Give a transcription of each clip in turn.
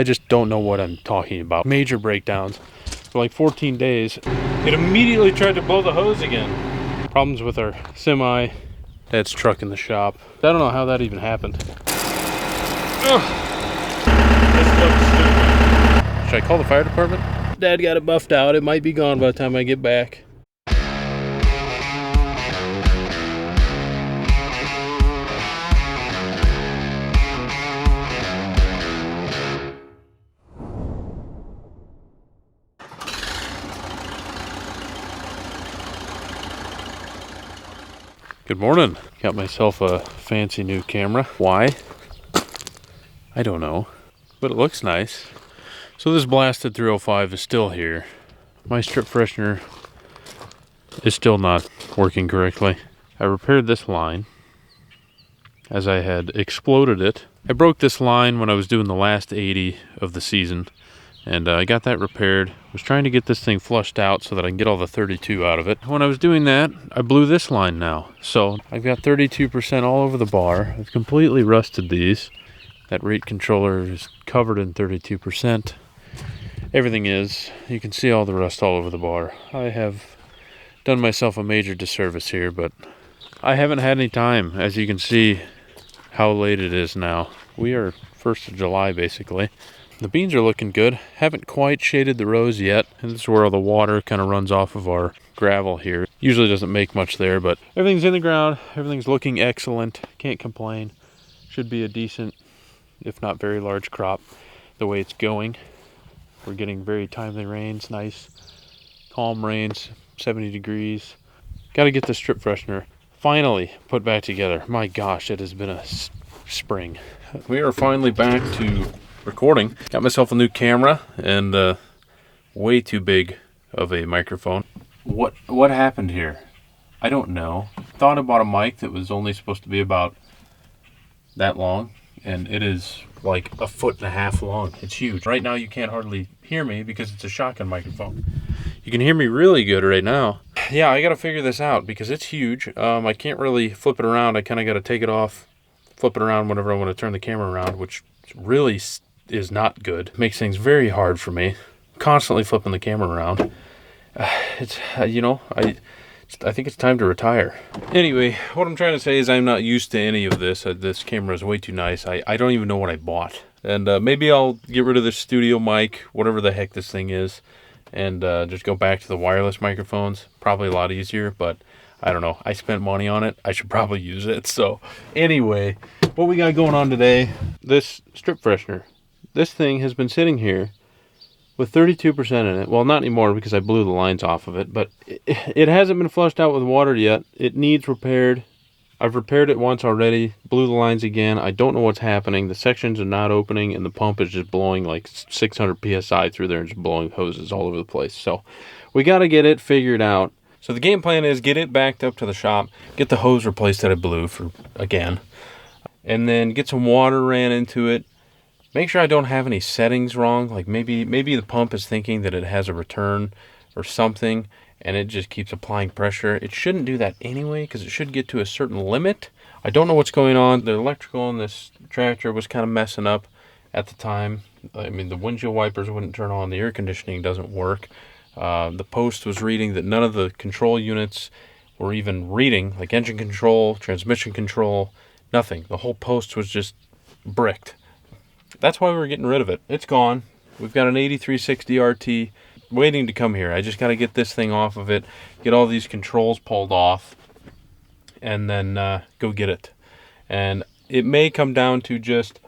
I just don't know what I'm talking about. Major breakdowns for like 14 days. It immediately tried to blow the hose again. Problems with our semi, Dad's truck in the shop. I don't know how that even happened. Ugh. This looks stupid. Should I call the fire department? Dad got it buffed out. It might be gone by the time I get back. Good morning. Got myself a fancy new camera. Why? I don't know, but it looks nice. So this blasted 305 is still here. My strip freshener is still not working correctly. I repaired this line as I had exploded it. I broke this line when I was doing the last 80 of the season, and I got that repaired. Was trying to get this thing flushed out so that I can get all the 32 out of it. When I was doing that, I blew this line now. So I've got 32% all over the bar. I've completely rusted these. That rate controller is covered in 32%. Everything is. You can see all the rust all over the bar. I have done myself a major disservice here, but I haven't had any time. As you can see how late it is now. We are 1st of July basically. The beans are looking good. Haven't quite shaded the rows yet. And this is where all the water kind of runs off of our gravel here. Usually doesn't make much there, but everything's in the ground. Everything's looking excellent. Can't complain. Should be a decent, if not very large crop the way it's going. We're getting very timely rains, nice calm rains, 70 degrees. Got to get the strip freshener finally put back together. My gosh, it has been a spring. We are finally back to recording. Got myself a new camera and way too big of a microphone. What happened here? I don't know. Thought I bought a mic that was only supposed to be about that long, and it is like 1.5 feet long. It's huge. Right now you can't hardly hear me because it's a shotgun microphone. You can hear me really good right now. Yeah, I gotta figure this out because it's huge. I can't really flip it around. I kind of gotta take it off, flip it around whenever I want to turn the camera around, which really is not good. Makes things very hard for me. Constantly flipping the camera around. It's I think it's time to retire. Anyway, what I'm trying to say is I'm not used to any of this. This camera is way too nice. I don't even know what I bought. And maybe I'll get rid of this studio mic, whatever the heck this thing is, and just go back to the wireless microphones. Probably a lot easier, but I don't know. I spent money on it. I should probably use it. So anyway, what we got going on today, this strip freshener. This thing has been sitting here with 32% in it. Well, not anymore because I blew the lines off of it, but it hasn't been flushed out with water yet. It needs repaired. I've repaired it once already, blew the lines again. I don't know what's happening. The sections are not opening and the pump is just blowing like 600 PSI through there and just blowing hoses all over the place. So we got to get it figured out. So the game plan is get it backed up to the shop, get the hose replaced that I blew for again, and then get some water ran into it. Make sure I don't have any settings wrong. Like maybe the pump is thinking that it has a return or something and it just keeps applying pressure. It shouldn't do that anyway because it should get to a certain limit. I don't know what's going on. The electrical in this tractor was kind of messing up at the time. I mean, the windshield wipers wouldn't turn on. The air conditioning doesn't work. The post was reading that none of the control units were even reading, like engine control, transmission control, nothing. The whole post was just bricked. That's why we were getting rid of it. It's gone. We've got an 8360 RT waiting to come here. I just got to get this thing off of it, get all these controls pulled off, and then go get it. And it may come down to just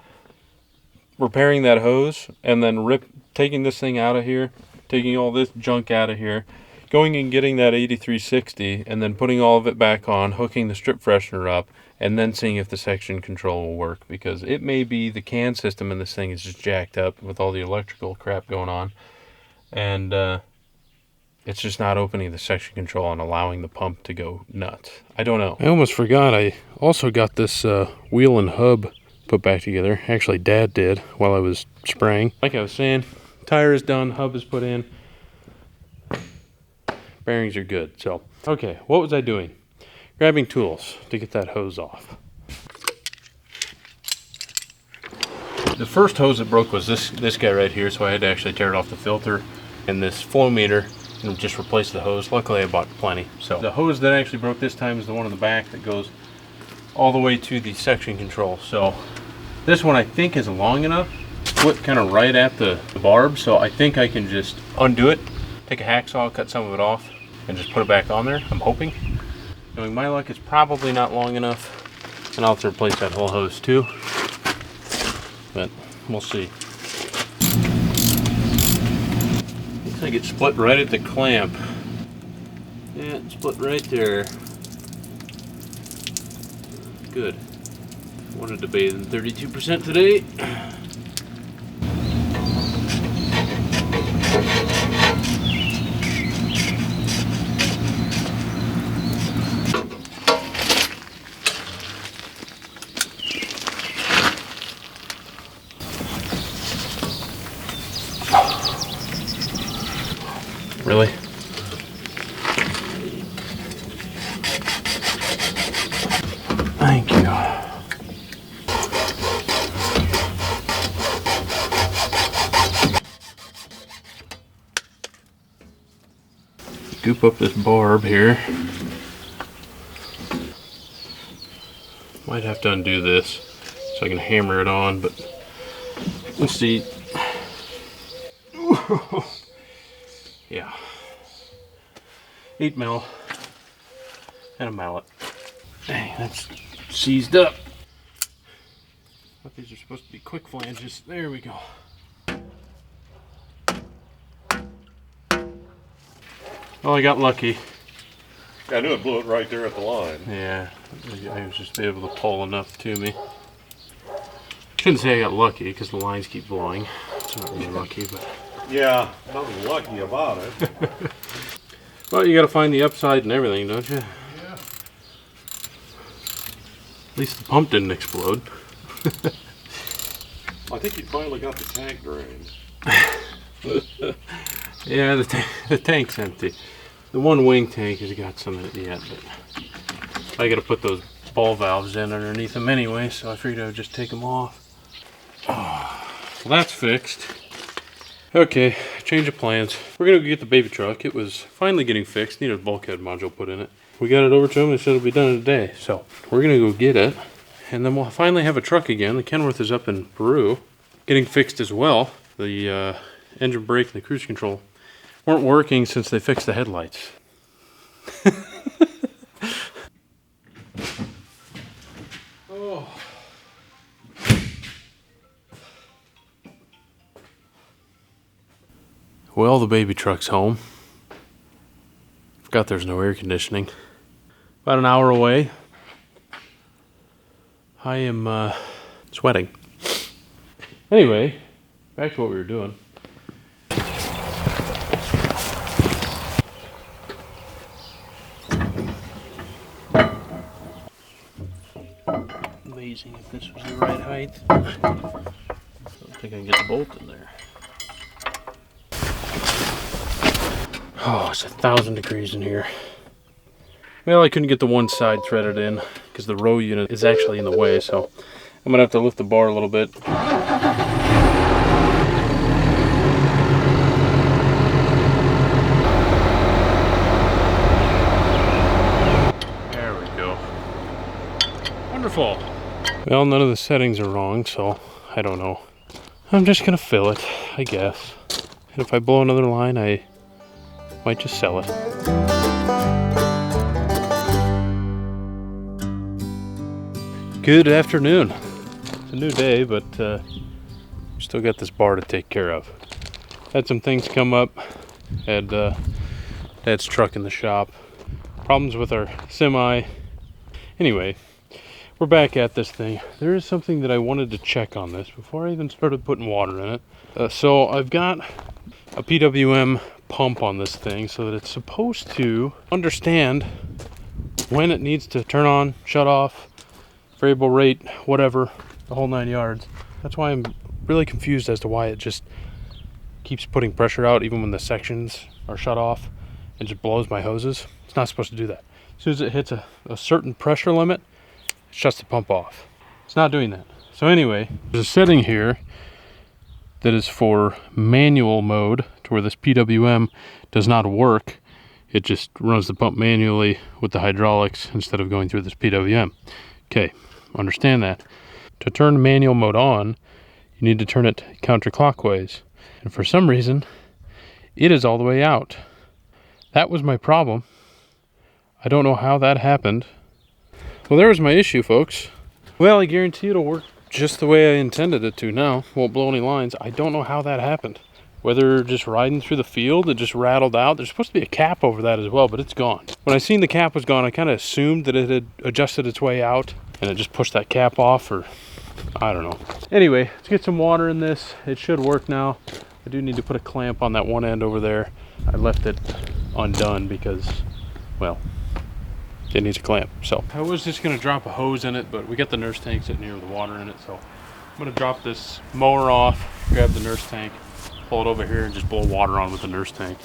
repairing that hose and then taking this thing out of here, taking all this junk out of here, going and getting that 8360 and then putting all of it back on, hooking the strip freshener up, and then seeing if the section control will work, because it may be the CAN system in this thing is just jacked up with all the electrical crap going on, and it's just not opening the section control and allowing the pump to go nuts. I don't know. I almost forgot I also got this wheel and hub put back together. Actually, Dad did while I was spraying. Like I was saying, tire is done, hub is put in, bearings are good. So okay, what was I doing? Grabbing tools to get that hose off. The first hose that broke was this guy right here, so I had to actually tear it off the filter and this flow meter and just replace the hose. Luckily I bought plenty. So the hose that actually broke this time is the one in the back that goes all the way to the section control. So this one I think is long enough, split kind of right at the barb, so I think I can just undo it, take a hacksaw, cut some of it off, and just put it back on there, I'm hoping. Knowing my luck, it's probably not long enough, and I'll have to replace that whole hose too, but we'll see. Looks like it split right at the clamp. Yeah, it split right there. Good. Wanted to bathe in 32% today. Really? Thank you. Scoop up this barb here. Might have to undo this so I can hammer it on, but let's see. Yeah. 8 mil and a mallet. Dang, that's seized up. But these are supposed to be quick flanges. There we go. Well, I got lucky. I knew it blew it right there at the line. Yeah, I was just able to pull enough to me. Shouldn't say I got lucky because the lines keep blowing. It's not really lucky, but yeah, nothing lucky about it. Well, you got to find the upside and everything, don't you? Yeah. At least the pump didn't explode. I think you finally got the tank drained. Yeah, the tank's empty. The one wing tank has got some in it yet, but I got to put those ball valves in underneath them anyway, so I figured I would just take them off. Oh, well, that's fixed. Okay, change of plans. We're gonna go get the baby truck. It was finally getting fixed. Needed a bulkhead module put in it. We got it over to them. They said it'll be done in a day. So we're gonna go get it, and then we'll finally have a truck again. The Kenworth is up in Peru, getting fixed as well. The engine brake and the cruise control weren't working since they fixed the headlights. Oh. Well, the baby truck's home. Forgot there's no air conditioning. About an hour away. I am sweating. Anyway, back to what we were doing. Amazing if this was the right height. I don't think I can get the bolt in there. Oh, it's 1,000 degrees in here. Well, I couldn't get the one side threaded in because the row unit is actually in the way, so I'm gonna have to lift the bar a little bit. There we go. Wonderful. Well, none of the settings are wrong, so I don't know. I'm just gonna fill it, I guess. And if I blow another line, I might just sell it. Good afternoon. It's a new day, but still got this bar to take care of. Had some things come up. Had Dad's truck in the shop. Problems with our semi. Anyway, we're back at this thing. There is something that I wanted to check on this before I even started putting water in it. So I've got a PWM pump on this thing so that it's supposed to understand when it needs to turn on, shut off, variable rate, whatever, the whole 9 yards. That's why I'm really confused as to why it just keeps putting pressure out even when the sections are shut off and just blows my hoses. It's not supposed to do that. As soon as it hits a certain pressure limit, it shuts the pump off. It's not doing that. So anyway, there's a setting here that is for manual mode to where this PWM does not work. It just runs the pump manually with the hydraulics instead of going through this PWM. Okay, understand that. To turn manual mode on, you need to turn it counterclockwise. And for some reason, it is all the way out. That was my problem. I don't know how that happened. Well, there was my issue, folks. Well, I guarantee it'll work just the way I intended it to now. Won't blow any lines. I don't know how that happened. Whether just riding through the field, it just rattled out. There's supposed to be a cap over that as well, but it's gone. When I seen the cap was gone, I kind of assumed that it had adjusted its way out and it just pushed that cap off, or I don't know. Anyway, let's get some water in this. It should work now. I do need to put a clamp on that one end over there. I left it undone because, well, it needs a clamp. So I was just gonna drop a hose in it, but we got the nurse tank sitting here with the water in it. So I'm gonna drop this mower off, grab the nurse tank, pull it over here and just blow water on with the nurse tank.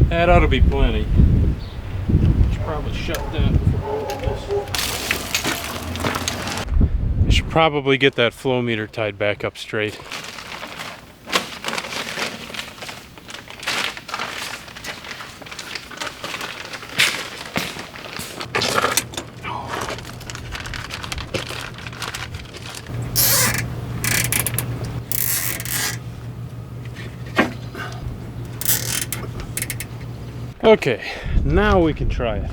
That ought to be plenty. Should probably shut that before I do this. I should probably get that flow meter tied back up straight. Okay, now we can try it.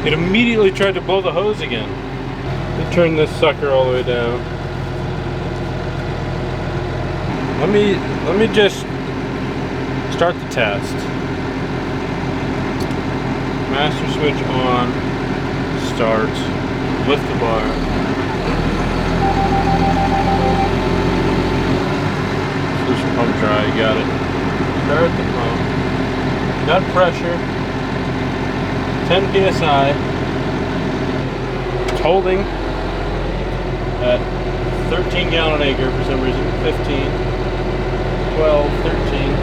It immediately tried to blow the hose again. It turned this sucker all the way down. Let me just start the test. Master switch on, start, lift the bar. Solution pump dry, you got it. Start the pump. Got pressure. 10 psi. It's holding at 13 gallon acre for some reason. 15, 12, 13.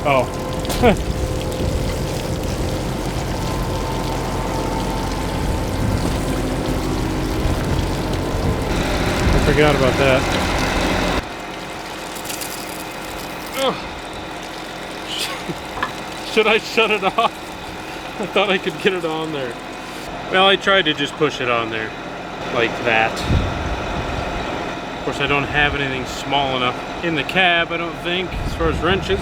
Oh. I forgot about that. Should I shut it off? I thought I could get it on there. Well, I tried to just push it on there like that. Of course, I don't have anything small enough in the cab, I don't think, as far as wrenches.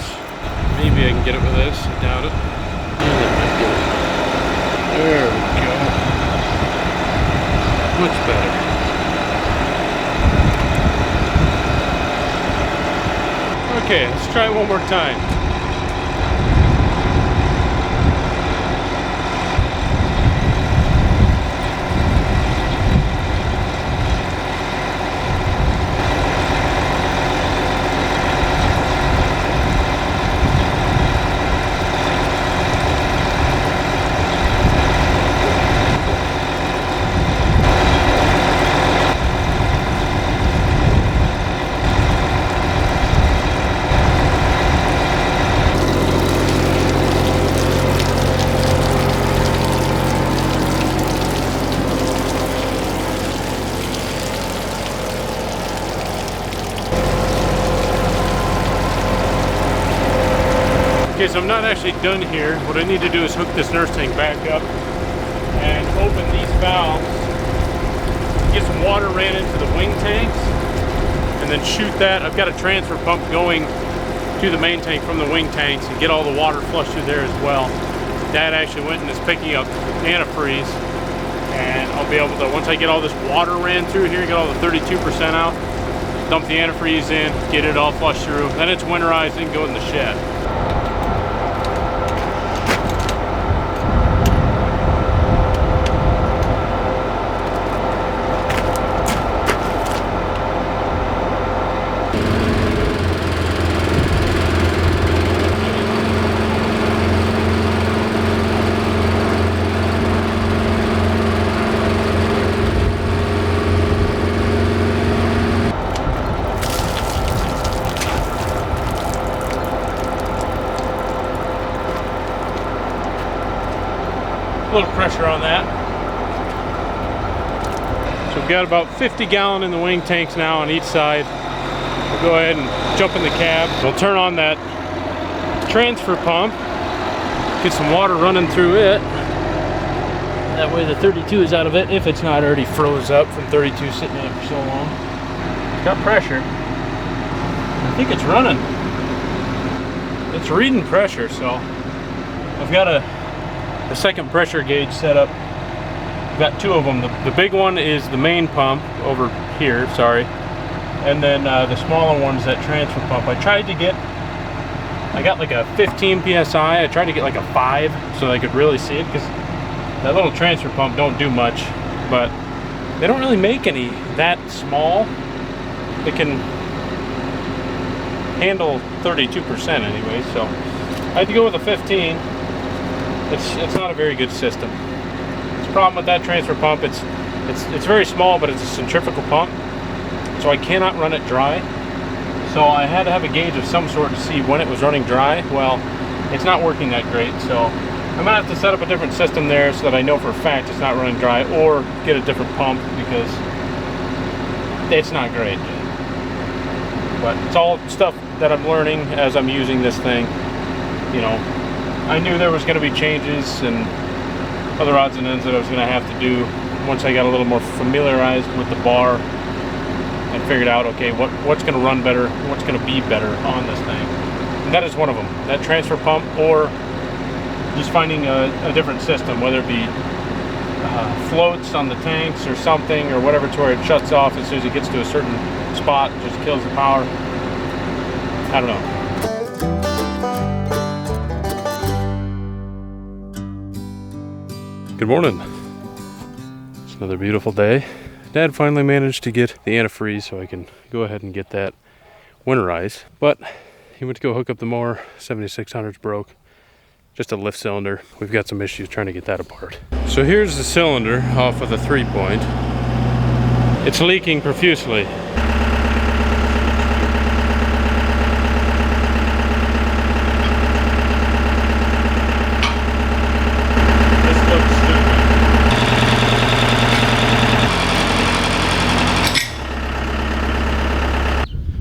Maybe I can get it with this. I doubt it. There we go. Much better. Okay, let's try it one more time. Okay, so I'm not actually done here. What I need to do is hook this nurse tank back up and open these valves, get some water ran into the wing tanks, and then shoot that. I've got a transfer pump going to the main tank from the wing tanks and get all the water flushed through there as well. Dad actually went and is picking up antifreeze, and I'll be able to, once I get all this water ran through here, get all the 32% out, dump the antifreeze in, get it all flushed through, then it's winterized and go in the shed. A little pressure on that. So we've got about 50 gallon in the wing tanks now on each side. We'll go ahead and jump in the cab. We'll turn on that transfer pump, get some water running through it. That way the 32 is out of it, if it's not already froze up from 32 sitting in it for so long. It's got pressure. I think it's running. It's reading pressure, so I've got a second pressure gauge set up. I've got two of them. The big one is the main pump over here, sorry. And then the smaller one's that transfer pump. I got like a 15 PSI. I tried to get like a 5 so I could really see it, because that little transfer pump don't do much, but they don't really make any that small. They can handle 32% anyway, so I had to go with a 15. It's not a very good system. The problem with that transfer pump, it's very small, but it's a centrifugal pump, so I cannot run it dry. So I had to have a gauge of some sort to see when it was running dry. Well, it's not working that great, so I'm gonna have to set up a different system there so that I know for a fact it's not running dry, or get a different pump, because it's not great. But it's all stuff that I'm learning as I'm using this thing. You know, I knew there was going to be changes and other odds and ends that I was going to have to do once I got a little more familiarized with the bar and figured out, okay, what's going to run better, what's going to be better on this thing. And that is one of them, that transfer pump, or just finding a different system, whether it be floats on the tanks or something, or whatever, to where it shuts off as soon as it gets to a certain spot, just kills the power. I don't know. Good morning. It's another beautiful day. Dad finally managed to get the antifreeze so I can go ahead and get that winterized, but he went to go hook up the mower. 7600's broke. Just a lift cylinder. We've got some issues trying to get that apart. So here's the cylinder off of the 3-point. It's leaking profusely.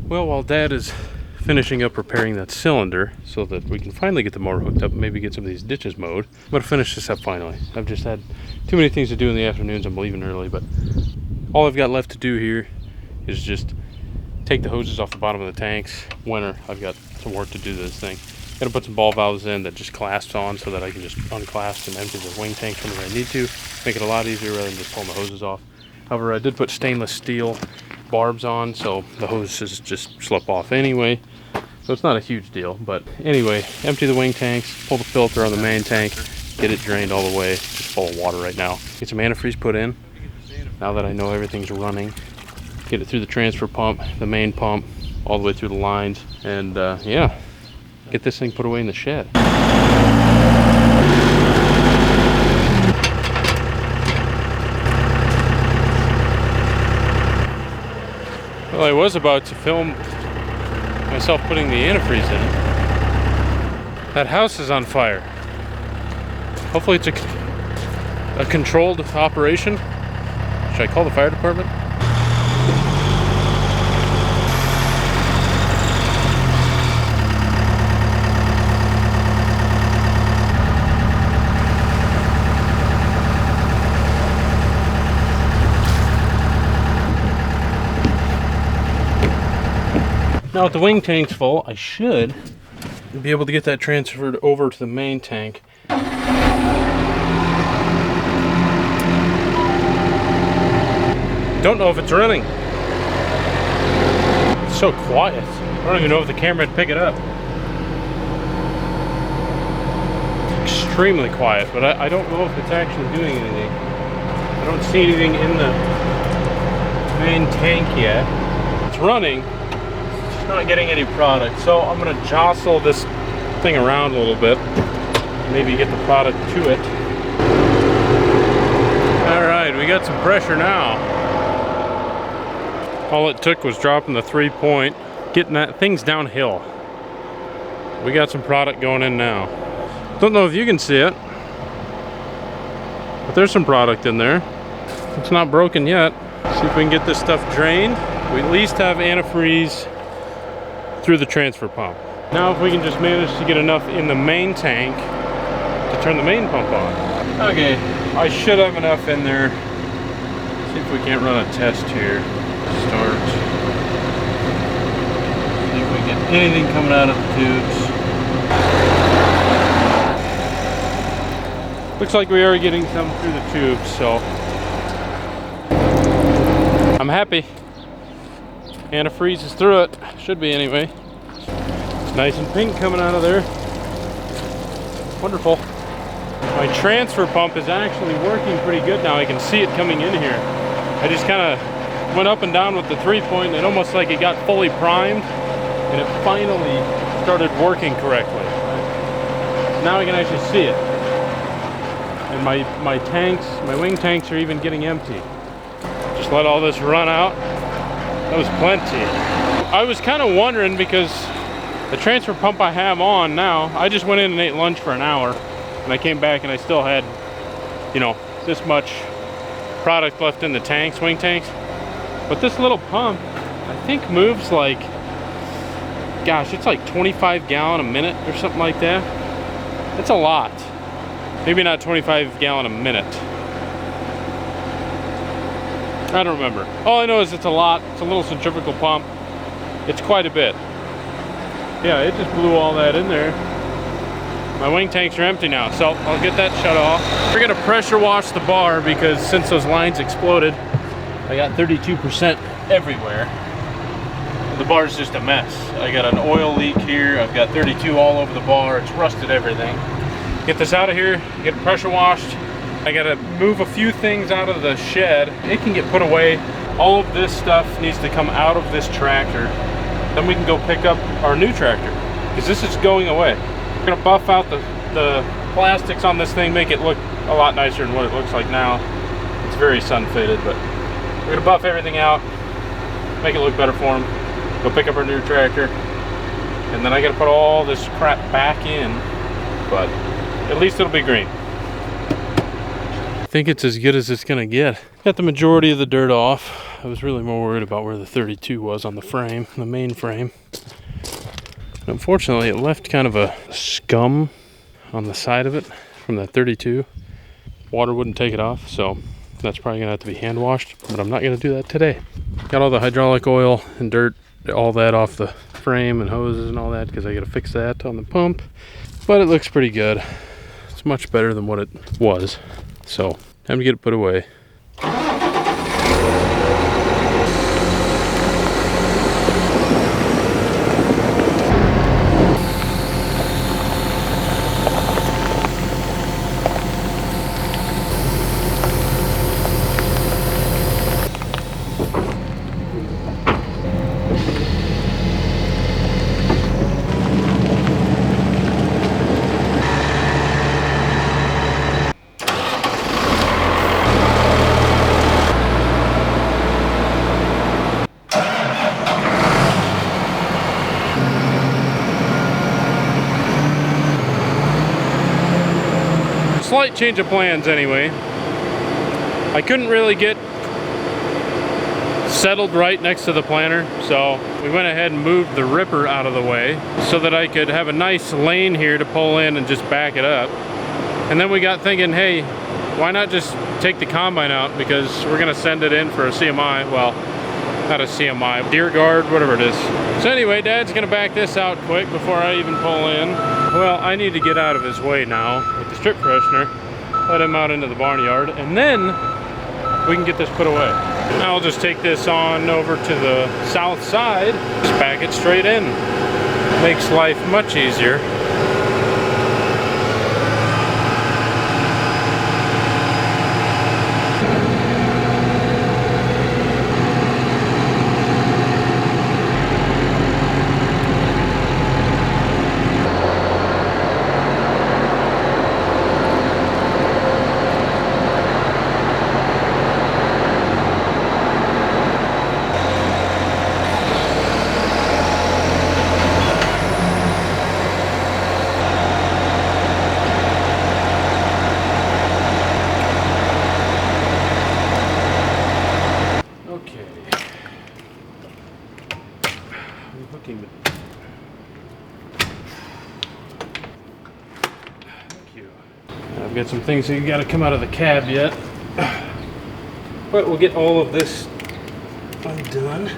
Well, while Dad is finishing up repairing that cylinder so that we can finally get the mower hooked up and maybe get some of these ditches mowed, I'm going to finish this up finally. I've just had too many things to do in the afternoons. I'm leaving early, but all I've got left to do here is just take the hoses off the bottom of the tanks. Winter, I've got some work to do to this thing. Got to put some ball valves in that just clasps on so that I can just unclasp and empty the wing tanks whenever I need to. Make it a lot easier rather than just pulling the hoses off. However, I did put stainless steel barbs on, so the hoses just slip off anyway. So it's not a huge deal, but anyway, empty the wing tanks, pull the filter on the main tank, get it drained all the way. It's full of water right now. Get some antifreeze put in. Now that I know everything's running, get it through the transfer pump, the main pump, all the way through the lines, and yeah, get this thing put away in the shed. Well, I was about to film myself putting the antifreeze in. That house is on fire. Hopefully it's a controlled operation. Should I call the fire department? Now with the wing tanks full, I should be able to get that transferred over to the main tank. Don't know if it's running. It's so quiet. I don't even know if the camera would pick it up. Extremely quiet, but I don't know if it's actually doing anything. I don't see anything in the main tank yet. It's running, it's just not getting any product. So I'm gonna jostle this thing around a little bit, maybe get the product to it. All right, we got some pressure now. All it took was dropping the 3-point, getting that thing's downhill. We got some product going in now. Don't know if you can see it, but there's some product in there. It's not broken yet. See if we can get this stuff drained. We at least have antifreeze through the transfer pump. Now if we can just manage to get enough in the main tank to turn the main pump on. Okay, I should have enough in there. See if we can't run a test here. Start. See if we get anything coming out of the tubes. Looks like we are getting some through the tubes, so I'm happy. Antifreeze is through it. Should be anyway. It's nice and pink coming out of there. Wonderful. My transfer pump is actually working pretty good now. I can see it coming in here. I just kind of went up and down with the 3-point and it almost like it got fully primed and it finally started working correctly. Now I can actually see it. And my tanks, my wing tanks are even getting empty. Just let all this run out. That was plenty. I was kind of wondering because the transfer pump I have on now, I just went in and ate lunch for an hour and I came back and I still had, you know, this much product left in the tanks, wing tanks. But this little pump, I think moves like, gosh, it's like 25 gallon a minute or something like that. It's a lot. Maybe not 25 gallon a minute. I don't remember. All I know is it's a lot. It's a little centrifugal pump. It's quite a bit. Yeah, it just blew all that in there. My wing tanks are empty now, so I'll get that shut off. We're gonna pressure wash the bar because since those lines exploded, I got 32% everywhere. The bar's just a mess. I got an oil leak here. I've got 32 all over the bar. It's rusted everything. Get this out of here, get it pressure washed. I gotta move a few things out of the shed. It can get put away. All of this stuff needs to come out of this tractor. Then we can go pick up our new tractor because this is going away. We're gonna buff out the plastics on this thing, make it look a lot nicer than what it looks like now. It's very sun faded, but we're gonna buff everything out, make it look better for them. Go pick up our new tractor, and then I gotta put all this crap back in, but at least it'll be green. I think it's as good as it's gonna get. Got the majority of the dirt off. I was really more worried about where the 32 was on the frame, the main frame. And unfortunately, it left kind of a scum on the side of it from that 32. Water wouldn't take it off, so that's probably gonna have to be hand washed, but I'm not gonna do that today. Got all the hydraulic oil and dirt, all that off the frame and hoses and all that because I gotta fix that on the pump. But it looks pretty good. It's much better than what it was. So, time to get it put away. Slight change of plans anyway. I couldn't really get settled right next to the planter, so we went ahead and moved the ripper out of the way so that I could have a nice lane here to pull in and just back it up. And then we got thinking, hey, why not just take the combine out because we're gonna send it in for a CMI. Well, Not a CMI, deer guard, whatever it is. So anyway, Dad's gonna back this out quick before I even pull in. Well, I need to get out of his way now with the strip freshener, let him out into the barnyard, and then we can get this put away. I'll just take this on over to the south side, just back it straight in. Makes life much easier. I've got some things that got to come out of the cab yet, but we'll get all of this undone.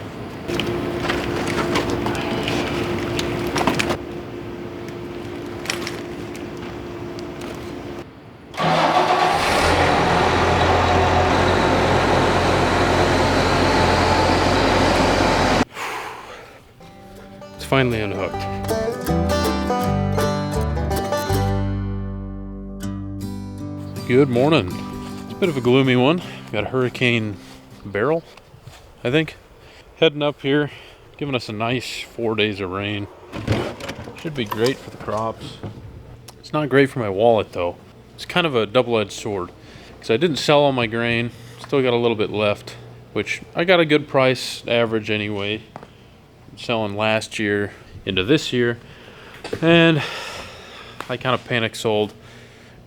It's finally unhooked. Good morning. It's a bit of a gloomy one. Got a hurricane barrel, I think, heading up here, giving us a nice 4 days of rain. Should be great for the crops. It's not great for my wallet though. It's kind of a double-edged sword because I didn't sell all my grain. Still got a little bit left, which I got a good price average anyway. Selling last year into this year, and I kind of panic sold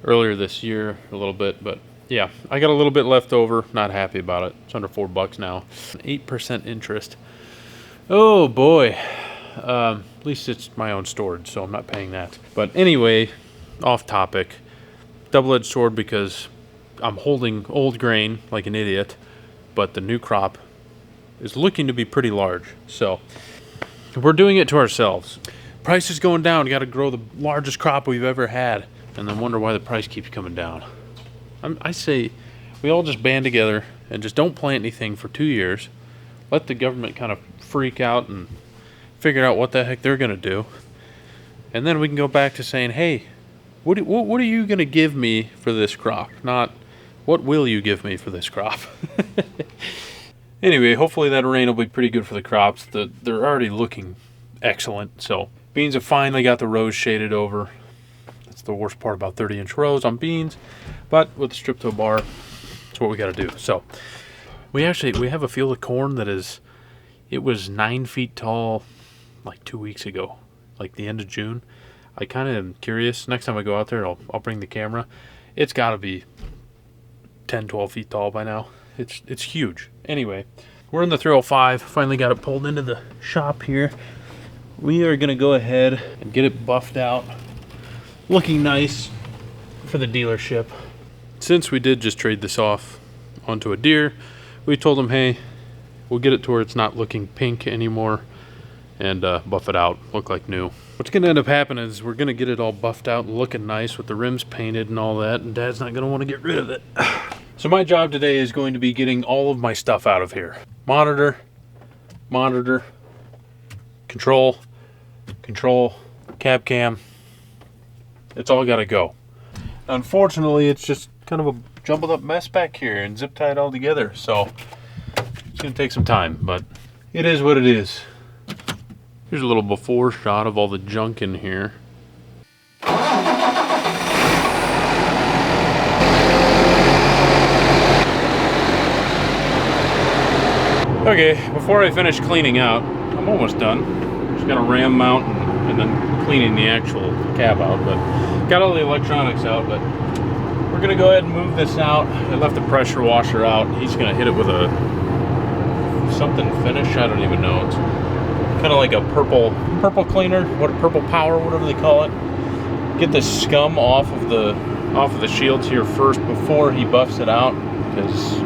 earlier this year a little bit, but yeah, I got a little bit left over. Not happy about it. It's under $4 now. 8% interest. Oh boy. At least it's my own storage, so I'm not paying that. But anyway, off topic. Double-edged sword because I'm holding old grain like an idiot, but the new crop is looking to be pretty large. So we're doing it to ourselves. Price is going down. Got to grow the largest crop we've ever had, and then wonder why the price keeps coming down. I say we all just band together and just don't plant anything for 2 years. Let the government kind of freak out and figure out what the heck they're going to do. And then we can go back to saying, hey, what are you going to give me for this crop? Not, what will you give me for this crop? Anyway, hopefully that rain will be pretty good for the crops. They're already looking excellent. So beans have finally got the rows shaded over. That's the worst part about 30-inch rows on beans. But with the strip toe bar, that's what we got to do. So we have a field of corn that it was 9 feet tall like 2 weeks ago, like the end of June. I kind of am curious. Next time I go out there, I'll bring the camera. It's got to be 10, 12 feet tall by now. It's huge. Anyway, we're in the 305. Finally got it pulled into the shop here. We are going to go ahead and get it buffed out. Looking nice for the dealership. Since we did just trade this off onto a deer, we told them, hey, we'll get it to where it's not looking pink anymore and buff it out, look like new. What's going to end up happening is we're going to get it all buffed out and looking nice with the rims painted and all that, and Dad's not going to want to get rid of it. So my job today is going to be getting all of my stuff out of here. Monitor, control, cab cam. It's all got to go. Unfortunately, it's just kind of a jumbled up mess back here and zip tied all together. So it's going to take some time, but it is what it is. Here's a little before shot of all the junk in here. Okay, before I finish cleaning out, I'm almost done. Just got a ram mount and then cleaning the actual cab out, but got all the electronics out, but we're gonna go ahead and move this out. I left the pressure washer out. He's gonna hit it with a something finish, I don't even know. It's kind of like a purple cleaner, purple power, whatever they call it. Get the scum off of the shields here first before he buffs it out, because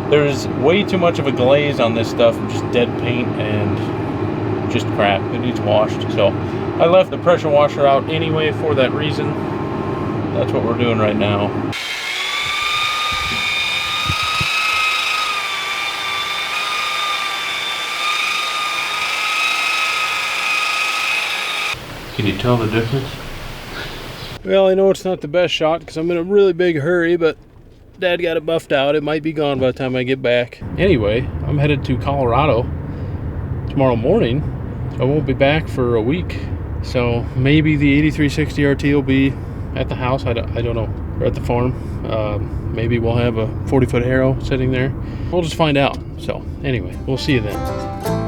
There's way too much of a glaze on this stuff, just dead paint and just crap. It needs washed. So I left the pressure washer out anyway for that reason. That's what we're doing right now. Can you tell the difference? Well, I know it's not the best shot because I'm in a really big hurry, but Dad got it buffed out. It might be gone by the time I get back. Anyway, I'm headed to Colorado tomorrow morning. So I won't be back for a week. So maybe the 8360 RT will be at the house. I don't know. Or at the farm. Maybe we'll have a 40-foot harrow sitting there. We'll just find out. So anyway, we'll see you then.